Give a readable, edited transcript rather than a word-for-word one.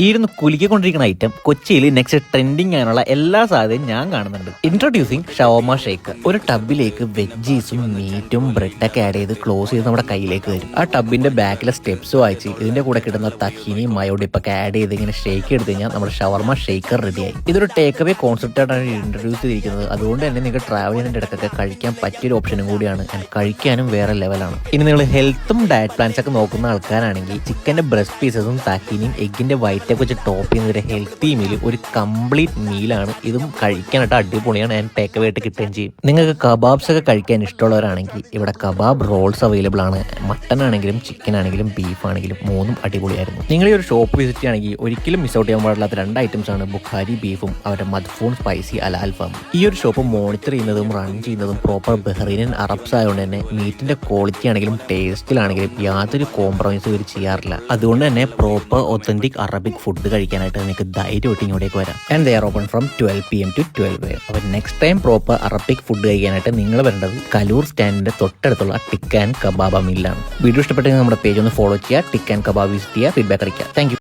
ഇരുന്ന് കുലുക്കിക്കൊണ്ടിരിക്കുന്ന ഐറ്റം കൊച്ചിയിൽ next trending ആകാനുള്ള എല്ലാ സാധ്യതയും ഞാൻ കാണുന്നുണ്ട്. ഇൻട്രൊഡ്യൂസിങ് ഷവർമ ഷേക്ക്. ഒരു ടബിലേക്ക് വെജീസും മീറ്റും ബ്രെഡൊക്കെ ആഡ് ചെയ്ത് ക്ലോസ് ചെയ്ത് നമ്മുടെ കയ്യിലേക്ക് വരും. ആ ടബിന്റെ ബാക്കിലെ സ്റ്റെപ്സ് വായിച്ച് ഇതിന്റെ കൂടെ കിട്ടുന്ന തഹീനി മയോഡിപ്പൊക്കെ ആഡ് ചെയ്ത് ഇങ്ങനെ ഷേക്ക് എടുത്ത് കഴിഞ്ഞാൽ നമ്മുടെ ഷവർമ ഷേക്കർ റെഡിയായി. ഇതൊരു ടേക്ക് അവേ കോൺസെപ്റ്റ് ആയിട്ടാണ് ഇൻട്രൊഡ്യൂസ് ചെയ്തിരിക്കുന്നത്. അതുകൊണ്ട് തന്നെ നിങ്ങൾക്ക് ട്രാവൽ ചെയ്യുന്നതിന്റെ ഇടയ്ക്കൊക്കെ കഴിക്കാൻ പറ്റിയൊരു ഓപ്ഷനും കൂടിയാണ്. കഴിക്കാനും വേറെ ലെവലാണ്. ഇനി നിങ്ങൾ ഹെൽത്തും ഡയറ്റ് പ്ലാൻസ് ഒക്കെ നോക്കുന്ന ആൾക്കാരാണെങ്കിൽ ചിക്കന്റെ ബ്രസ്റ്റ് പീസസും തഹീനിയും എഗ്ഗിന്റെ വൈറ്റ് വെച്ച് ടോപ്പ് ചെയ്യുന്ന ഒരു ഹെൽത്തി മീൽ, ഒരു കംപ്ലീറ്റ് മീലാണ്. ഇതും കഴിക്കാനായിട്ട് അടിപൊളിയാണ്. ആൻഡ് ടേക്ക് അവേ ആയിട്ട് കിട്ടുകയും ചെയ്യും. നിങ്ങൾക്ക് കബാബ്സ് ഒക്കെ കഴിക്കാൻ ഇഷ്ടമുള്ളവരാണെങ്കിൽ ഇവിടെ കബാബ് റോൾസ് അവൈലബിൾ ആണ്. മട്ടൺ ആണെങ്കിലും ചിക്കൻ ആണെങ്കിലും ബീഫ് ആണെങ്കിലും മൂന്നും അടിപൊളിയായിരുന്നു. നിങ്ങൾ ഈ ഒരു ഷോപ്പ് വിസിറ്റ് ചെയ്യുകയാണെങ്കിൽ ഒരിക്കലും മിസ് ഔട്ട് ചെയ്യാൻ പാടില്ലാത്ത 2 ഐറ്റംസ് ആണ് ബുഖാരി ബീഫും അവരുടെ മദ്ഫൂൺ സ്പൈസി അൽ അൽഫാം. ഈ ഒരു ഷോപ്പ് മോണിറ്റർ ചെയ്യുന്നതും റൺ ചെയ്യുന്നതും പ്രോപ്പർ ബഹ്റൈനിയൻ അറബ്സ് ആയതുകൊണ്ട് തന്നെ മീറ്റിന്റെ ക്വാളിറ്റി ആണെങ്കിലും ടേസ്റ്റിലാണെങ്കിലും യാതൊരു കോംപ്രമൈസും ഇവർ ചെയ്യാറില്ല. അതുകൊണ്ട് തന്നെ പ്രോപ്പർ ഒത്തന്റിക് അറബിക് ഫുഡ് കഴിക്കാനായിട്ട് നിങ്ങൾക്ക് ധൈര്യമായിട്ട് ഇങ്ങോട്ടേക്ക് വരാം. And they are open from 12 PM to 12 AM. അപ്പോൾ next time proper Arabic food കഴിക്കാനായിട്ട് നിങ്ങൾ വരേണ്ടത് കലൂർ സ്റ്റാൻഡിന്റെ തൊട്ടടുത്തുള്ള ടിക്ക് ആൻഡ് കബാബ മില്ലാണ്. വീഡിയോ ഇഷ്ടപ്പെട്ടെങ്കിൽ നമ്മുടെ പേജ് ഒന്ന് ഫോളോ ചെയ്യുക, ടിക്ക് ആൻഡ് കബാബ് വിസിറ്റ് ചെയ്യുക, ഫീഡ്ബാക്ക് അറിയിക്കുക. Thank you.